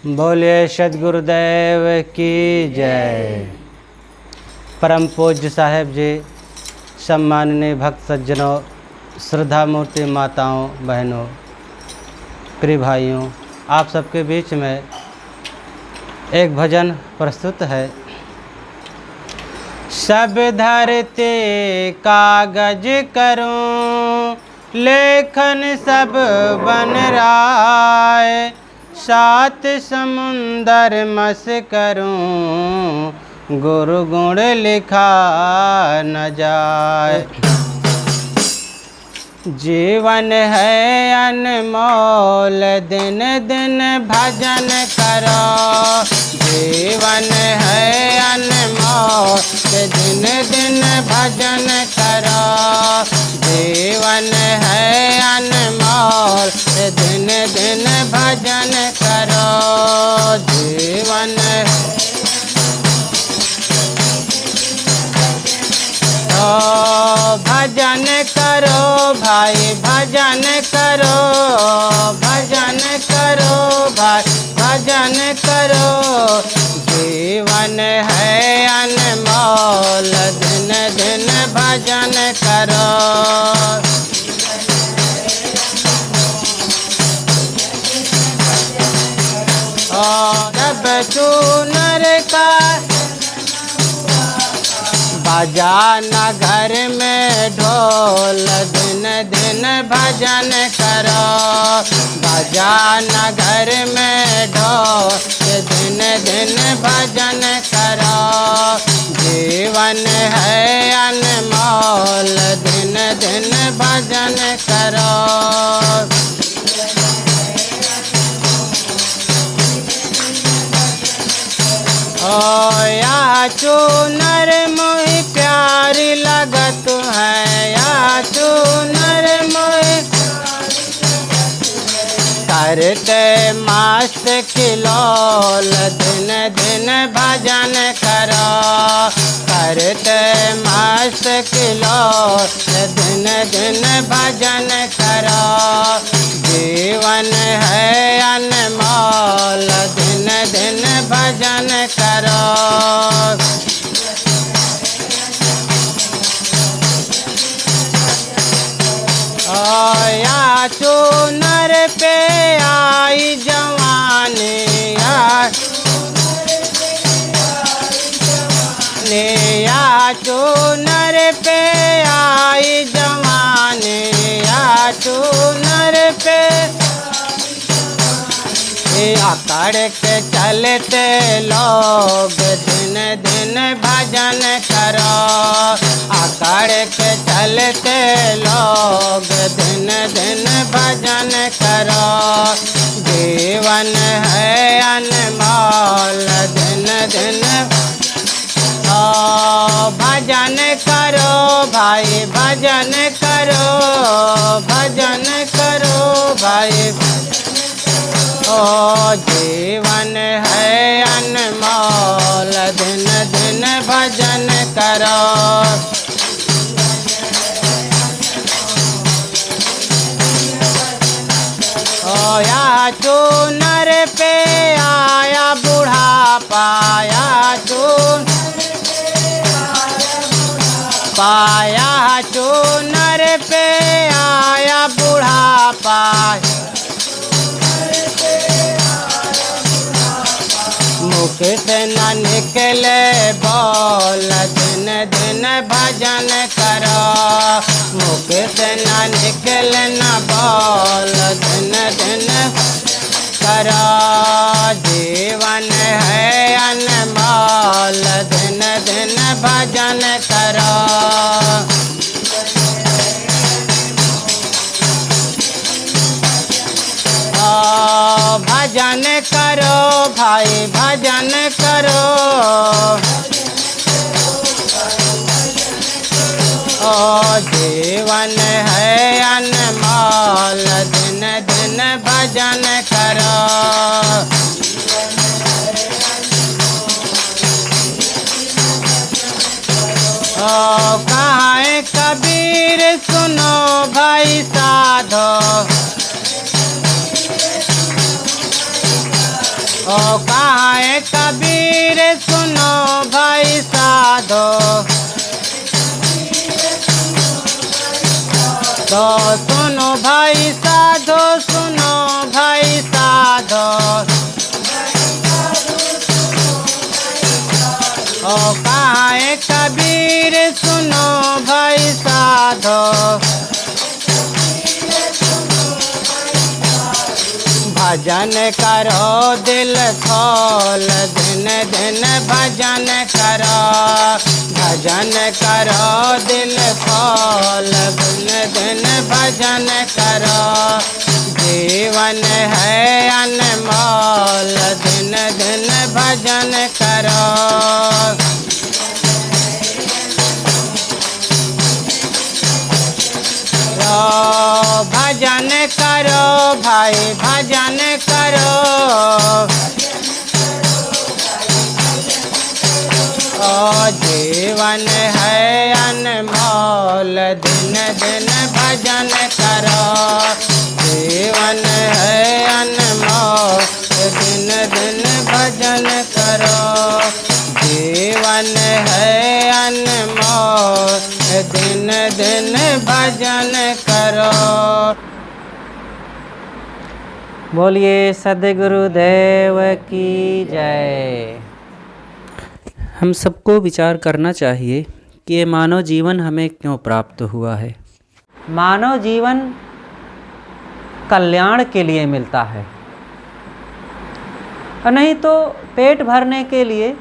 बोलिए सद्गुरुदेव की जय। परम पूज्य साहेब जी, सम्माननीय भक्त सज्जनों, श्रद्धा मूर्ति माताओं, बहनों, प्रिय भाइयों, आप सबके बीच में एक भजन प्रस्तुत है। सब धरती कागज करूं, लेखन सब बन राय, सात समुंदर मस करूं, गुरु गुण लिखा न जाए। जीवन है अनमोल, दिन दिन भजन करो। जीवन है अनमोल, दिन दिन भजन करो। जीवन है अनमोल, दिन दिन भजन करो। जीवन भजन करो भाई, भजन करो, भजन करो भाई, भजन करो। जीवन है अनमोल, दिन दिन भजन करो। जब चूनर का बजाना घर में ढोल, दिन दिन भजन करो। बजाना घर में ढोल, दिन दिन भजन करो। जीवन है अनमोल, दिन दिन भजन करो। या चूनर मोहि प्यारी लगत है, या चूनर मोहि करते मस्त किलोल, दिन दिन भजन करो। करते मस्त किलोल, दिन दिन भजन करो। जीवन है अनमोल, दिन दिन भजन करो। या चूनर पे आई जवानी, या चूनर पे आई जवानी, या चूनर पे अकड़ के चलते लोग, दिन दिन भजन करो। अकड़ के चलते लोग, दिन दिन भजन करो। जीवन है अनमोल, दिन दिन भजन करो भाई, भजन करो, भजन करो भाई। जीवन है अनमोल, दिन दिन भजन करो। या चूनर पे आया बुढ़ापा, या पाया चूनर पे आया बुढ़ापा। मुख से न निकले बोल, दिन दिन भजन करो। मुख से न निकले न बोल, दिन दिन करो। जीवन है अनमोल, दिन दिन भजन करो। भजन करो भाई, भजन करो। जीवन है अनमोल, दिन दिन भजन करो। कहाँ कबीर सुनो भाई साधो, ओ कहाँ है कबीर सुनो भाई साधो, तो सुनो भाई साधो, सुनो भाई साधो। ओ कहाँ है कबीर सुनो भाई साधो, भजन करो दिल खोल, दिन दिन भजन करो, भजन करो दिल खोल, दिन दिन भजन करो। जीवन है अनमोल, दिन दिन भजन करो। भजन करो भाई भजन करो, ओ जीवन है अनमोल, दिन दिन भजन करो। जीवन है अनमोल, दिन दिन भजन करो। जीवन है अनमोल, दिन दिन भजन करो। बोलिए सद्गुरुदेव की जय। हम सबको विचार करना चाहिए कि ये मानव जीवन हमें क्यों प्राप्त हुआ है। मानव जीवन कल्याण के लिए मिलता है, और नहीं तो पेट भरने के लिए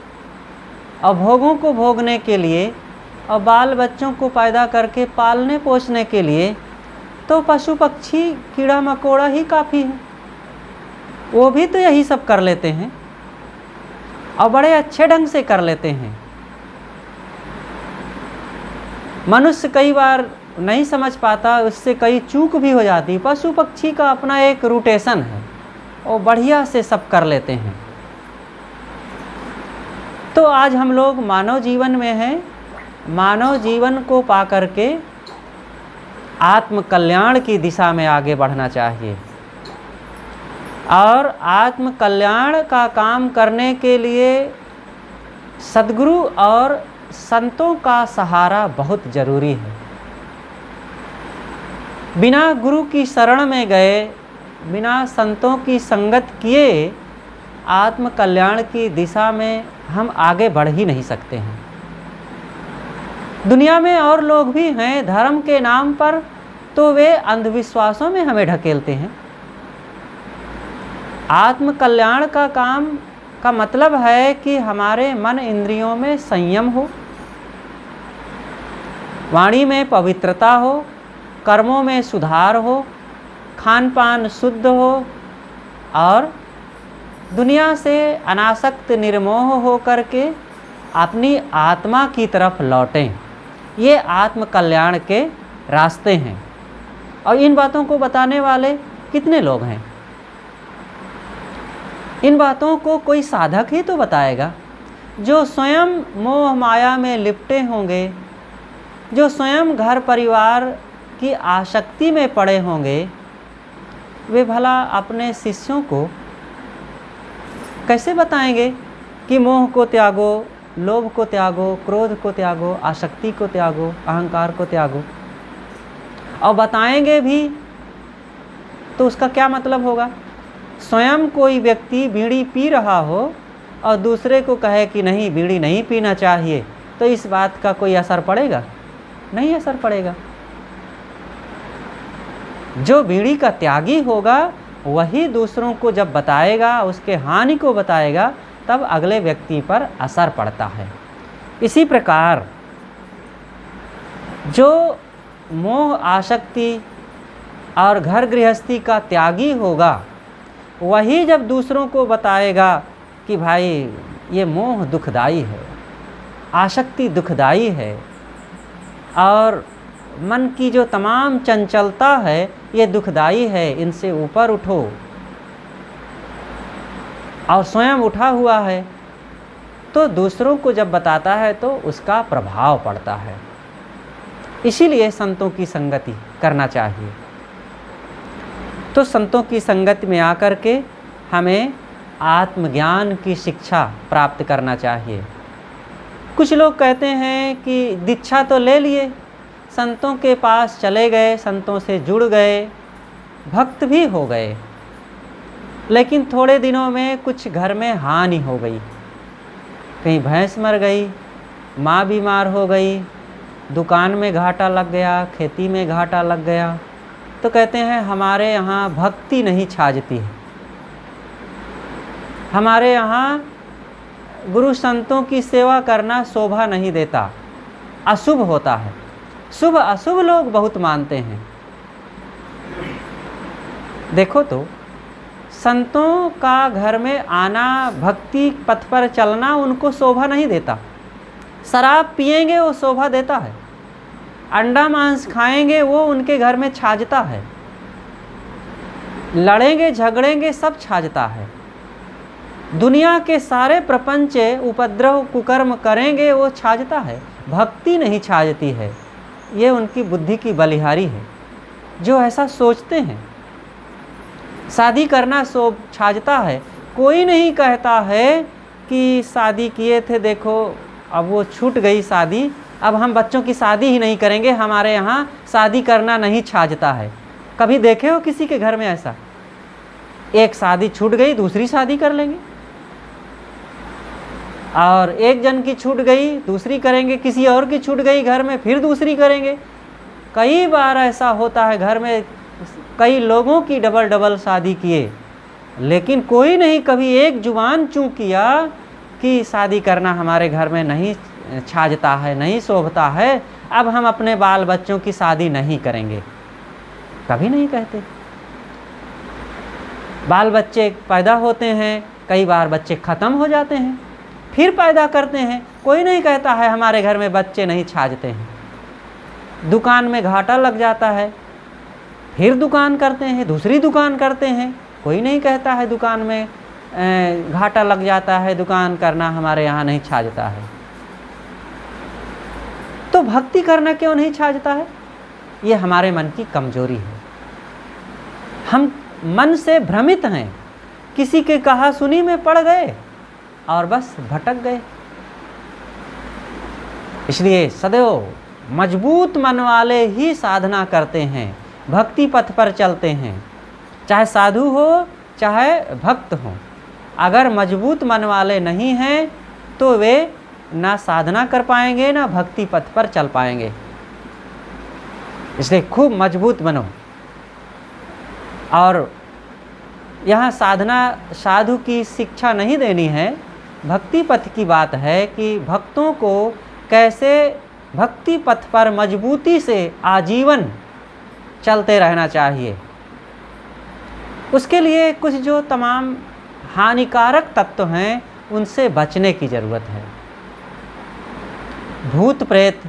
और भोगों को भोगने के लिए और बाल बच्चों को पैदा करके पालने पोसने के लिए तो पशु पक्षी कीड़ा मकोड़ा ही काफ़ी है। वो भी तो यही सब कर लेते हैं और बड़े अच्छे ढंग से कर लेते हैं। मनुष्य कई बार नहीं समझ पाता, उससे कई चूक भी हो जाती। पशु पक्षी का अपना एक रूटेशन है, वो बढ़िया से सब कर लेते हैं। तो आज हम लोग मानव जीवन में हैं। मानव जीवन को पा करके आत्म कल्याण की दिशा में आगे बढ़ना चाहिए, और आत्म कल्याण का काम करने के लिए सद्गुरु और संतों का सहारा बहुत ज़रूरी है। बिना गुरु की शरण में गए, बिना संतों की संगत किए आत्म कल्याण की दिशा में हम आगे बढ़ ही नहीं सकते हैं। दुनिया में और लोग भी हैं धर्म के नाम पर, तो वे अंधविश्वासों में हमें ढकेलते हैं। आत्म कल्याण का काम का मतलब है कि हमारे मन इंद्रियों में संयम हो, वाणी में पवित्रता हो, कर्मों में सुधार हो, खान पान शुद्ध हो, और दुनिया से अनासक्त निर्मोह हो करके अपनी आत्मा की तरफ लौटें। ये आत्म कल्याण के रास्ते हैं, और इन बातों को बताने वाले कितने लोग हैं। इन बातों को कोई साधक ही तो बताएगा, जो स्वयं मोह माया में लिपटे होंगे, जो स्वयं घर परिवार की आसक्ति में पड़े होंगे। वे भला अपने शिष्यों को कैसे बताएंगे कि मोह को त्यागो, लोभ को त्यागो, क्रोध को त्यागो, आसक्ति को त्यागो, अहंकार को त्यागो। और बताएंगे भी तो उसका क्या मतलब होगा। स्वयं कोई व्यक्ति बीड़ी पी रहा हो और दूसरे को कहे कि नहीं बीड़ी नहीं पीना चाहिए, तो इस बात का कोई असर पड़ेगा? नहीं असर पड़ेगा। जो बीड़ी का त्यागी होगा वही दूसरों को जब बताएगा, उसके हानि को बताएगा, तब अगले व्यक्ति पर असर पड़ता है। इसी प्रकार जो मोह आसक्ति और घर गृहस्थी का त्यागी होगा, वही जब दूसरों को बताएगा कि भाई ये मोह दुखदाई है, आसक्ति दुखदाई है, और मन की जो तमाम चंचलता है ये दुखदाई है, इनसे ऊपर उठो, और स्वयं उठा हुआ है, तो दूसरों को जब बताता है तो उसका प्रभाव पड़ता है। इसीलिए संतों की संगति करना चाहिए। तो संतों की संगति में आकर के हमें आत्मज्ञान की शिक्षा प्राप्त करना चाहिए। कुछ लोग कहते हैं कि दीक्षा तो ले लिए, संतों के पास चले गए, संतों से जुड़ गए, भक्त भी हो गए, लेकिन थोड़े दिनों में कुछ घर में हानि हो गई। कहीं भैंस मर गई, माँ बीमार हो गई, दुकान में घाटा लग गया, खेती में घाटा लग गया, तो कहते हैं हमारे यहाँ भक्ति नहीं छाजती है, हमारे यहाँ गुरु संतों की सेवा करना शोभा नहीं देता, अशुभ होता है। शुभ अशुभ लोग बहुत मानते हैं। देखो तो संतों का घर में आना, भक्ति पथ पर चलना उनको शोभा नहीं देता। शराब पिएंगे वो शोभा देता है, अंडा मांस खाएंगे वो उनके घर में छाजता है, लड़ेंगे झगड़ेंगे सब छाजता है, दुनिया के सारे प्रपंच उपद्रव कुकर्म करेंगे वो छाजता है, भक्ति नहीं छाजती है। ये उनकी बुद्धि की बलिहारी है जो ऐसा सोचते हैं। शादी करना शोभ छाजता है। कोई नहीं कहता है कि शादी किए थे, देखो अब वो छूट गई शादी, अब हम बच्चों की शादी ही नहीं करेंगे, हमारे यहाँ शादी करना नहीं छाजता है। कभी देखे हो किसी के घर में ऐसा? एक शादी छूट गई दूसरी शादी कर लेंगे, और एक जन की छूट गई दूसरी करेंगे, किसी और की छूट गई घर में फिर दूसरी करेंगे। कई बार ऐसा होता है, घर में कई लोगों की डबल डबल शादी किए, लेकिन कोई नहीं कभी एक जुबान चूं किया कि शादी करना हमारे घर में नहीं छाजता है, नहीं शोभता है, अब हम अपने बाल बच्चों की शादी नहीं करेंगे, कभी नहीं कहते। बाल बच्चे पैदा होते हैं, कई बार बच्चे ख़त्म हो जाते हैं, फिर पैदा करते हैं, कोई नहीं कहता है हमारे घर में बच्चे नहीं छाजते हैं। दुकान में घाटा लग जाता है, फिर दुकान करते हैं, दूसरी दुकान करते हैं, कोई नहीं कहता है दुकान में घाटा लग जाता है, दुकान करना हमारे यहाँ नहीं छाजता है। तो भक्ति करना क्यों नहीं छाजता है? ये हमारे मन की कमजोरी है। हम मन से भ्रमित हैं, किसी के कहा सुनी में पड़ गए और बस भटक गए। इसलिए सदैव मजबूत मन वाले ही साधना करते हैं, भक्ति पथ पर चलते हैं, चाहे साधु हो चाहे भक्त हो। अगर मजबूत मन वाले नहीं हैं तो वे ना साधना कर पाएंगे ना भक्ति पथ पर चल पाएंगे। इसलिए खूब मजबूत बनो। और यहाँ साधना साधु की शिक्षा नहीं देनी है, भक्ति पथ की बात है कि भक्तों को कैसे भक्ति पथ पर मजबूती से आजीवन चलते रहना चाहिए। उसके लिए कुछ जो तमाम हानिकारक तत्व हैं उनसे बचने की ज़रूरत है। भूत प्रेत,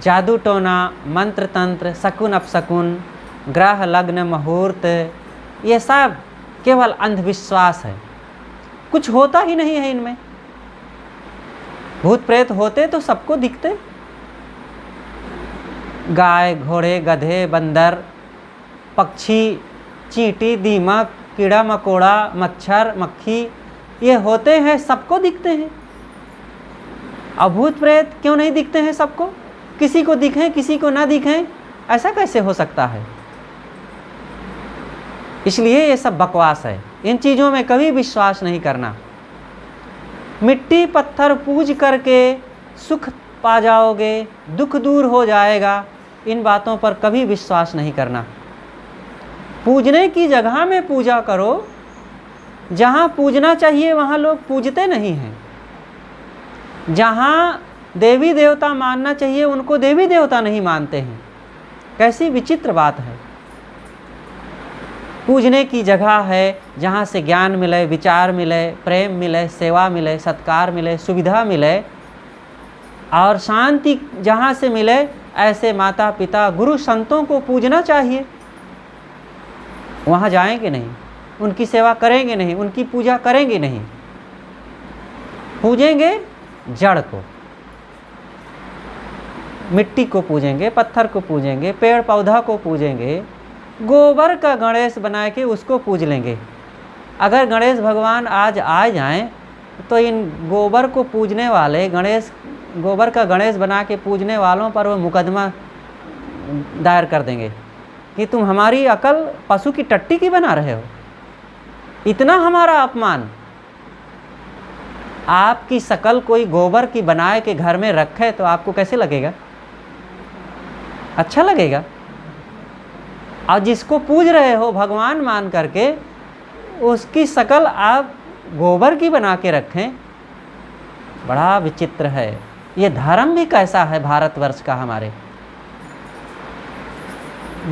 जादू टोना, मंत्र तंत्र, शकुन अपशकुन, ग्रह लग्न मुहूर्त, ये सब केवल अंधविश्वास है, कुछ होता ही नहीं है इनमें। भूत प्रेत होते तो सबको दिखते, गाय घोड़े गधे बंदर पक्षी चींटी दीमक कीड़ा मकोड़ा मच्छर मक्खी ये होते हैं, सबको दिखते हैं। अब भूत प्रेत क्यों नहीं दिखते हैं सबको? किसी को दिखें किसी को ना दिखें, ऐसा कैसे हो सकता है? इसलिए ये सब बकवास है, इन चीज़ों में कभी विश्वास नहीं करना। मिट्टी पत्थर पूज करके सुख पा जाओगे, दुख दूर हो जाएगा, इन बातों पर कभी विश्वास नहीं करना। पूजने की जगह में पूजा करो, जहाँ पूजना चाहिए वहाँ लोग पूजते नहीं हैं, जहाँ देवी देवता मानना चाहिए उनको देवी देवता नहीं मानते हैं। कैसी विचित्र बात है। पूजने की जगह है जहाँ से ज्ञान मिले, विचार मिले, प्रेम मिले, सेवा मिले, सत्कार मिले, सुविधा मिले और शांति जहाँ से मिले, ऐसे माता पिता गुरु संतों को पूजना चाहिए। वहाँ जाएंगे नहीं, उनकी सेवा करेंगे नहीं, उनकी पूजा करेंगे नहीं, पूजेंगे जड़ को, मिट्टी को पूजेंगे, पत्थर को पूजेंगे, पेड़ पौधा को पूजेंगे, गोबर का गणेश बना के उसको पूज लेंगे। अगर गणेश भगवान आज आ जाएं तो इन गोबर को पूजने वाले गोबर का गणेश बना के पूजने वालों पर वो मुकदमा दायर कर देंगे कि तुम हमारी अकल पशु की टट्टी की बना रहे हो। इतना हमारा अपमान। आपकी शकल कोई गोबर की बनाए के घर में रखे तो आपको कैसे लगेगा? अच्छा लगेगा। और जिसको पूज रहे हो भगवान मान करके, उसकी शकल आप गोबर की बना के रखें, बड़ा विचित्र है। ये धर्म भी कैसा है भारतवर्ष का हमारे।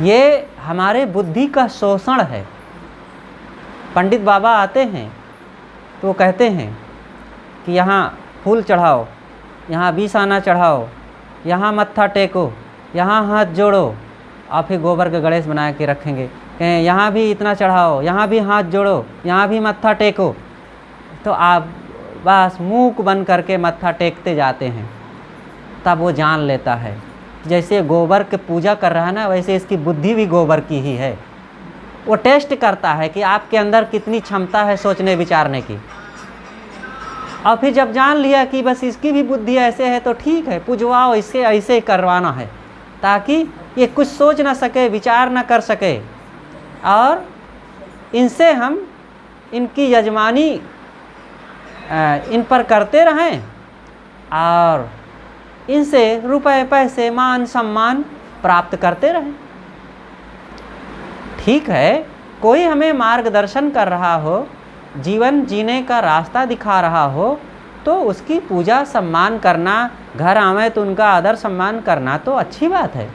ये हमारे बुद्धि का शोषण है। पंडित बाबा आते हैं तो वो कहते हैं कि यहाँ फूल चढ़ाओ, यहाँ 20 आना चढ़ाओ, यहाँ मत्था टेको, यहाँ हाथ जोड़ो, और फिर गोबर का गणेश बना के रखेंगे। कहें यहाँ भी इतना चढ़ाओ, यहाँ भी हाथ जोड़ो, यहाँ भी मत्था टेको। तो आप बस मूक बन करके मत्था टेकते जाते हैं। तब वो जान लेता है जैसे गोबर के पूजा कर रहा है ना, वैसे इसकी बुद्धि भी गोबर की ही है। वो टेस्ट करता है कि आपके अंदर कितनी क्षमता है सोचने विचारने की। और फिर जब जान लिया कि बस इसकी भी बुद्धि ऐसे है तो ठीक है, पुजवाओ, इससे ऐसे करवाना है ताकि ये कुछ सोच ना सके, विचार ना कर सके, और इनसे हम इनकी यजमानी इन पर करते रहें और इनसे रुपए पैसे मान सम्मान प्राप्त करते रहें। ठीक है, कोई हमें मार्गदर्शन कर रहा हो, जीवन जीने का रास्ता दिखा रहा हो, तो उसकी पूजा सम्मान करना, घर आवे तो उनका आदर सम्मान करना तो अच्छी बात है।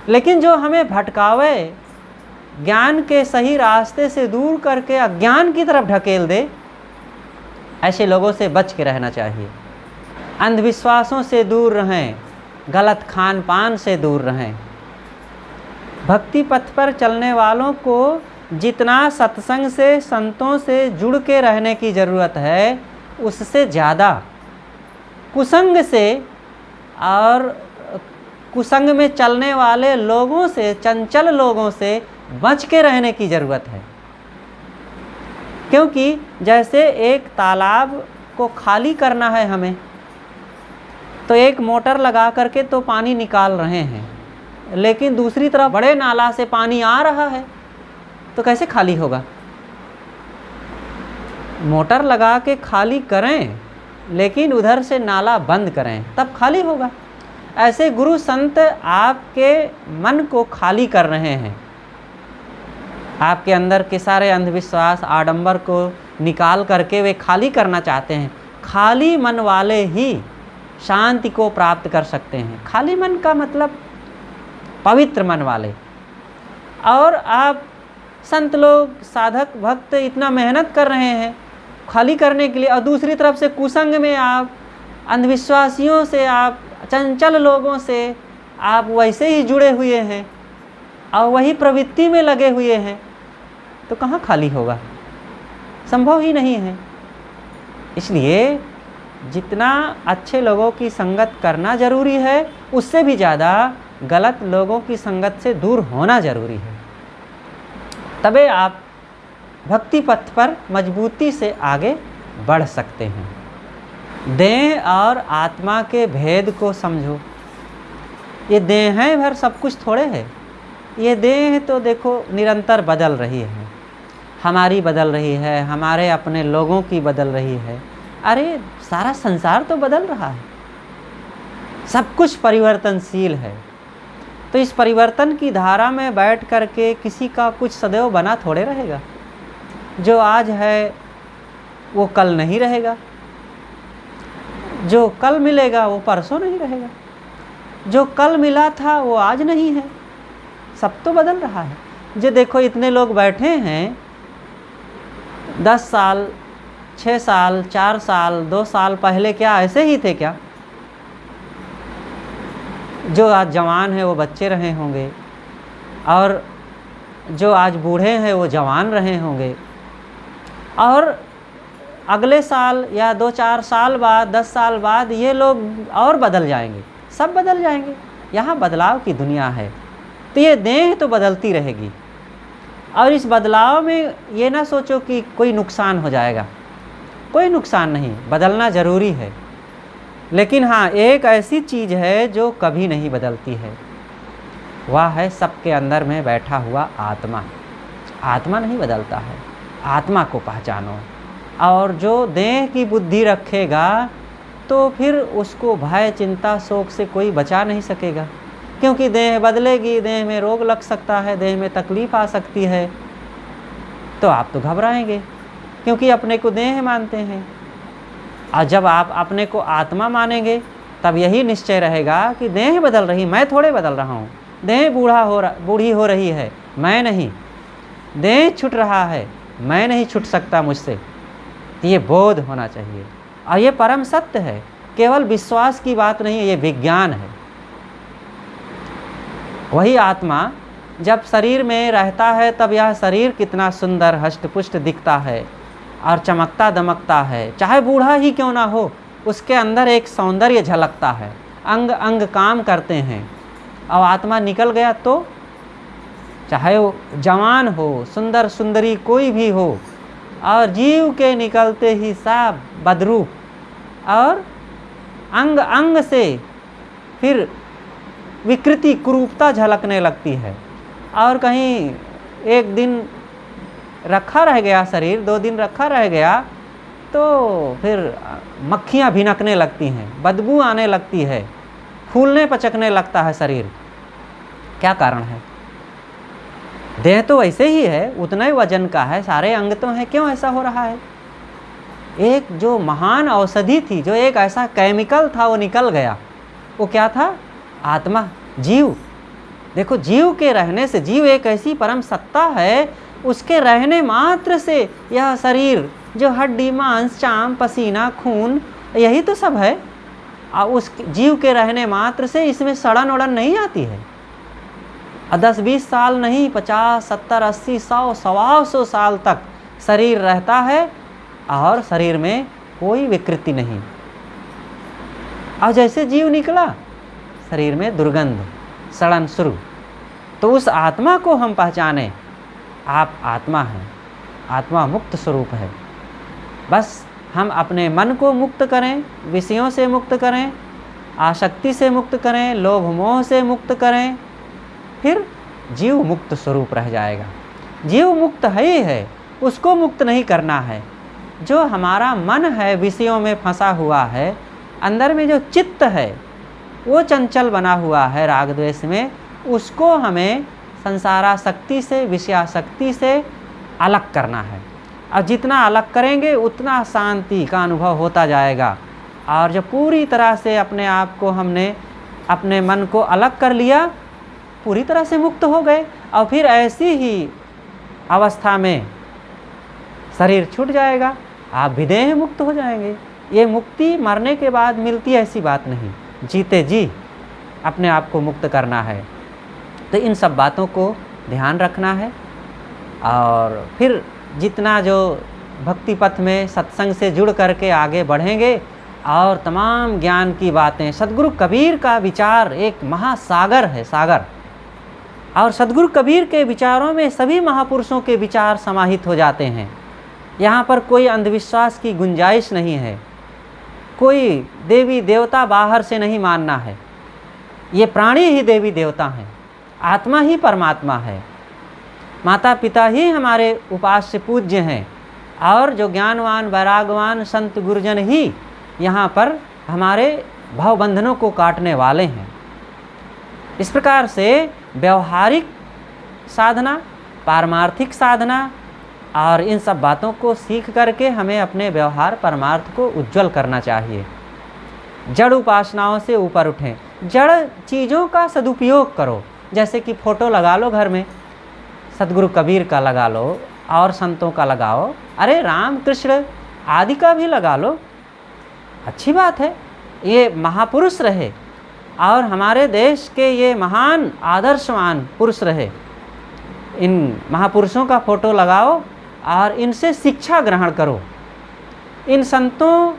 लेकिन जो हमें भटकावे, ज्ञान के सही रास्ते से दूर करके अज्ञान की तरफ ढकेल दे, ऐसे लोगों से बच के रहना चाहिए। अंधविश्वासों से दूर रहें, गलत खान पान से दूर रहें। भक्ति पथ पर चलने वालों को जितना सत्संग से, संतों से जुड़ के रहने की ज़रूरत है, उससे ज़्यादा कुसंग से और कुसंग में चलने वाले लोगों से, चंचल लोगों से बच के रहने की ज़रूरत है। क्योंकि जैसे एक तालाब को खाली करना है हमें, तो एक मोटर लगा करके तो पानी निकाल रहे हैं, लेकिन दूसरी तरफ बड़े नाला से पानी आ रहा है, तो कैसे खाली होगा? मोटर लगा के खाली करें, लेकिन उधर से नाला बंद करें, तब खाली होगा। ऐसे गुरु संत आपके मन को खाली कर रहे हैं। आपके अंदर के सारे अंधविश्वास, आडंबर को निकाल करके वे खाली करना चाहते हैं। खाली मन वाले ही शांति को प्राप्त कर सकते हैं। खाली मन का मतलब पवित्र मन वाले। और आप संत लोग, साधक, भक्त इतना मेहनत कर रहे हैं खाली करने के लिए, और दूसरी तरफ से कुसंग में आप अंधविश्वासियों से, आप चंचल लोगों से आप वैसे ही जुड़े हुए हैं और वही प्रवृत्ति में लगे हुए हैं, तो कहाँ खाली होगा? संभव ही नहीं है। इसलिए जितना अच्छे लोगों की संगत करना ज़रूरी है, उससे भी ज़्यादा गलत लोगों की संगत से दूर होना ज़रूरी है। तबे आप भक्ति पथ पर मजबूती से आगे बढ़ सकते हैं। देह और आत्मा के भेद को समझो। ये देह है भर सब कुछ थोड़े है। ये देह तो देखो निरंतर बदल रही है, हमारी बदल रही है, हमारे अपने लोगों की बदल रही है। अरे सारा संसार तो बदल रहा है, सब कुछ परिवर्तनशील है। तो इस परिवर्तन की धारा में बैठ करके किसी का कुछ सदैव बना थोड़े रहेगा। जो आज है वो कल नहीं रहेगा, जो कल मिलेगा वो परसों नहीं रहेगा, जो कल मिला था वो आज नहीं है। सब तो बदल रहा है। जो देखो इतने लोग बैठे हैं, 10 साल, 6 साल, 4 साल, 2 साल पहले क्या ऐसे ही थे क्या? जो आज जवान है वो बच्चे रहे होंगे, और जो आज बूढ़े हैं वो जवान रहे होंगे, और अगले साल या 2-4 साल बाद, 10 साल बाद ये लोग और बदल जाएंगे, सब बदल जाएंगे। यहाँ बदलाव की दुनिया है। तो ये देह तो बदलती रहेगी, और इस बदलाव में ये ना सोचो कि कोई नुकसान हो जाएगा, कोई नुकसान नहीं, बदलना ज़रूरी है। लेकिन हाँ, एक ऐसी चीज़ है जो कभी नहीं बदलती है, वह है सबके अंदर में बैठा हुआ आत्मा। आत्मा नहीं बदलता है, आत्मा को पहचानो। और जो देह की बुद्धि रखेगा तो फिर उसको भय, चिंता, शोक से कोई बचा नहीं सकेगा, क्योंकि देह बदलेगी, देह में रोग लग सकता है, देह में तकलीफ़ आ सकती है, तो आप तो घबराएंगे, क्योंकि अपने को देह मानते हैं। और जब आप अपने को आत्मा मानेंगे तब यही निश्चय रहेगा कि देह बदल रही, मैं थोड़े बदल रहा हूँ, देह बूढ़ी हो रही है, मैं नहीं, देह छूट रहा है, मैं नहीं छूट सकता मुझसे। ये बोध होना चाहिए, और ये परम सत्य है, केवल विश्वास की बात नहीं है, ये विज्ञान है। वही आत्मा जब शरीर में रहता है तब यह शरीर कितना सुंदर हष्ट-पुष्ट दिखता है और चमकता दमकता है, चाहे बूढ़ा ही क्यों ना हो, उसके अंदर एक सौंदर्य झलकता है, अंग अंग काम करते हैं। और आत्मा निकल गया तो चाहे वो जवान हो, सुंदर सुंदरी कोई भी हो, और जीव के निकलते ही सब बदरूप, और अंग अंग से फिर विकृति, कुरूपता झलकने लगती है। और कहीं एक दिन रखा रह गया शरीर, 2 दिन रखा रह गया तो फिर मक्खियाँ भिनकने लगती हैं, बदबू आने लगती है, फूलने पचकने लगता है शरीर। क्या कारण है? देह तो वैसे ही है, उतना ही वजन का है, सारे अंग तो हैं, क्यों ऐसा हो रहा है? एक जो महान औषधि थी, जो एक ऐसा केमिकल था, वो निकल गया। वो क्या था? आत्मा, जीव। देखो, जीव के रहने से, जीव एक ऐसी परम सत्ता है, उसके रहने मात्र से यह शरीर जो हड्डी, मांस, चाम, पसीना, खून, यही तो सब है। और उस जीव के रहने मात्र से इसमें सड़न उड़न नहीं आती है। 10-20 साल नहीं, 50, 70, 80, 100, 125 साल तक शरीर रहता है और शरीर में कोई विकृति नहीं। और जैसे जीव निकला, शरीर में दुर्गंध, सड़न शुरू। तो उस आत्मा को हम पहचाने, आप आत्मा हैं, आत्मा मुक्त स्वरूप है। बस हम अपने मन को मुक्त करें, विषयों से मुक्त करें, आसक्ति से मुक्त करें, लोभ मोह से मुक्त करें, फिर जीव मुक्त स्वरूप रह जाएगा। जीव मुक्त है ही है, उसको मुक्त नहीं करना है। जो हमारा मन है विषयों में फंसा हुआ है, अंदर में जो चित्त है वो चंचल बना हुआ है राग द्वेष में, उसको हमें संसारासक्ति से, विषयासक्ति से अलग करना है। और जितना अलग करेंगे उतना शांति का अनुभव होता जाएगा। और जब पूरी तरह से अपने आप को हमने, अपने मन को अलग कर लिया, पूरी तरह से मुक्त हो गए। और फिर ऐसी ही अवस्था में शरीर छूट जाएगा, आप भी देह मुक्त हो जाएंगे। ये मुक्ति मरने के बाद मिलती है, ऐसी बात नहीं, जीते जी अपने आप को मुक्त करना है। तो इन सब बातों को ध्यान रखना है। और फिर जितना जो भक्ति पथ में सत्संग से जुड़ करके आगे बढ़ेंगे और तमाम ज्ञान की बातें, सद्गुरु कबीर का विचार एक महासागर है, सागर। और सद्गुरु कबीर के विचारों में सभी महापुरुषों के विचार समाहित हो जाते हैं। यहाँ पर कोई अंधविश्वास की गुंजाइश नहीं है, कोई देवी देवता बाहर से नहीं मानना है। ये प्राणी ही देवी देवता हैं, आत्मा ही परमात्मा है, माता पिता ही हमारे उपास्य पूज्य हैं, और जो ज्ञानवान वैरागवान संत गुरुजन ही यहाँ पर हमारे भवबंधनों को काटने वाले हैं। इस प्रकार से व्यवहारिक साधना, पारमार्थिक साधना और इन सब बातों को सीख करके हमें अपने व्यवहार परमार्थ को उज्जवल करना चाहिए। जड़ उपासनाओं से ऊपर उठें, जड़ चीज़ों का सदुपयोग करो। जैसे कि फ़ोटो लगा लो घर में, सद्गुरु कबीर का लगा लो और संतों का लगाओ, अरे राम कृष्ण आदि का भी लगा लो, अच्छी बात है। ये महापुरुष रहे और हमारे देश के ये महान आदर्शवान पुरुष रहे। इन महापुरुषों का फ़ोटो लगाओ और इनसे शिक्षा ग्रहण करो। इन संतों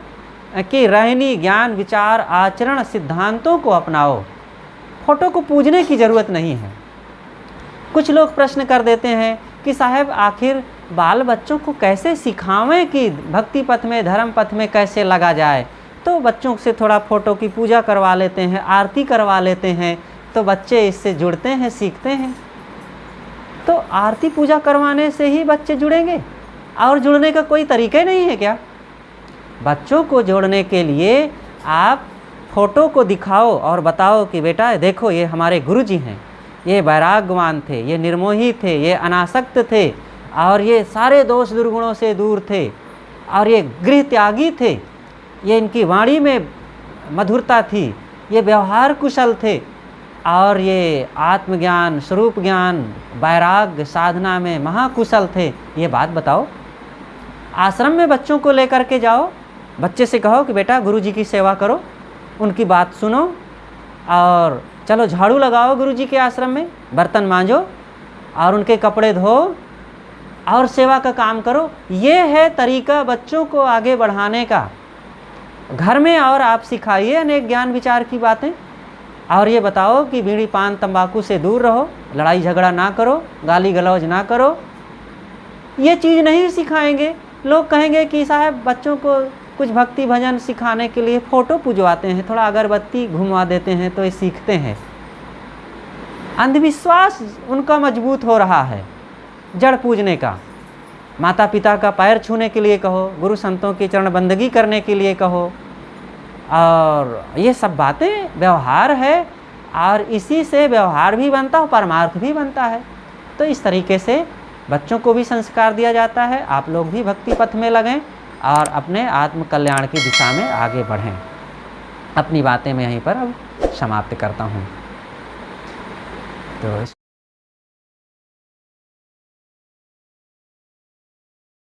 की रहनी, ज्ञान, विचार, आचरण, सिद्धांतों को अपनाओ। फ़ोटो को पूजने की ज़रूरत नहीं है। कुछ लोग प्रश्न कर देते हैं कि साहब आखिर बाल बच्चों को कैसे सिखावें कि भक्ति पथ में, धर्म पथ में कैसे लगा जाए। तो बच्चों से थोड़ा फ़ोटो की पूजा करवा लेते हैं, आरती करवा लेते हैं, तो बच्चे इससे जुड़ते हैं, सीखते हैं। तो आरती पूजा करवाने से ही बच्चे जुड़ेंगे और जुड़ने का कोई तरीका ही नहीं है क्या? बच्चों को जोड़ने के लिए आप फ़ोटो को दिखाओ और बताओ कि बेटा देखो ये हमारे गुरुजी हैं, ये वैराग्यवान थे, ये निर्मोही थे, ये अनासक्त थे और ये सारे दोष दुर्गुणों से दूर थे और ये गृह त्यागी थे, ये इनकी वाणी में मधुरता थी, ये व्यवहार कुशल थे और ये आत्मज्ञान, स्वरूप ज्ञान, वैराग्य साधना में महाकुशल थे। ये बात बताओ। आश्रम में बच्चों को लेकर के जाओ, बच्चे से कहो कि बेटा गुरुजी की सेवा करो, उनकी बात सुनो और चलो झाड़ू लगाओ गुरुजी के आश्रम में, बर्तन मांजो और उनके कपड़े धो और सेवा का काम करो। ये है तरीका बच्चों को आगे बढ़ाने का। घर में और आप सिखाइए अनेक ज्ञान विचार की बातें और ये बताओ कि बीड़ी पान तंबाकू से दूर रहो, लड़ाई झगड़ा ना करो, गाली गलौज ना करो। ये चीज़ नहीं सिखाएंगे, लोग कहेंगे कि साहब बच्चों को कुछ भक्ति भजन सिखाने के लिए फ़ोटो पुजवाते हैं, थोड़ा अगरबत्ती घुमवा देते हैं तो ये सीखते हैं। अंधविश्वास उनका मजबूत हो रहा है, जड़ पूजने का। माता पिता का पैर छूने के लिए कहो, गुरु संतों की चरण बंदगी करने के लिए कहो, और ये सब बातें व्यवहार है और इसी से व्यवहार भी बनता है, परमार्थ भी बनता है। तो इस तरीके से बच्चों को भी संस्कार दिया जाता है। आप लोग भी भक्ति पथ में लगें और अपने आत्म कल्याण की दिशा में आगे बढ़ें। अपनी बातें मैं यहीं पर अब समाप्त करता हूँ। तो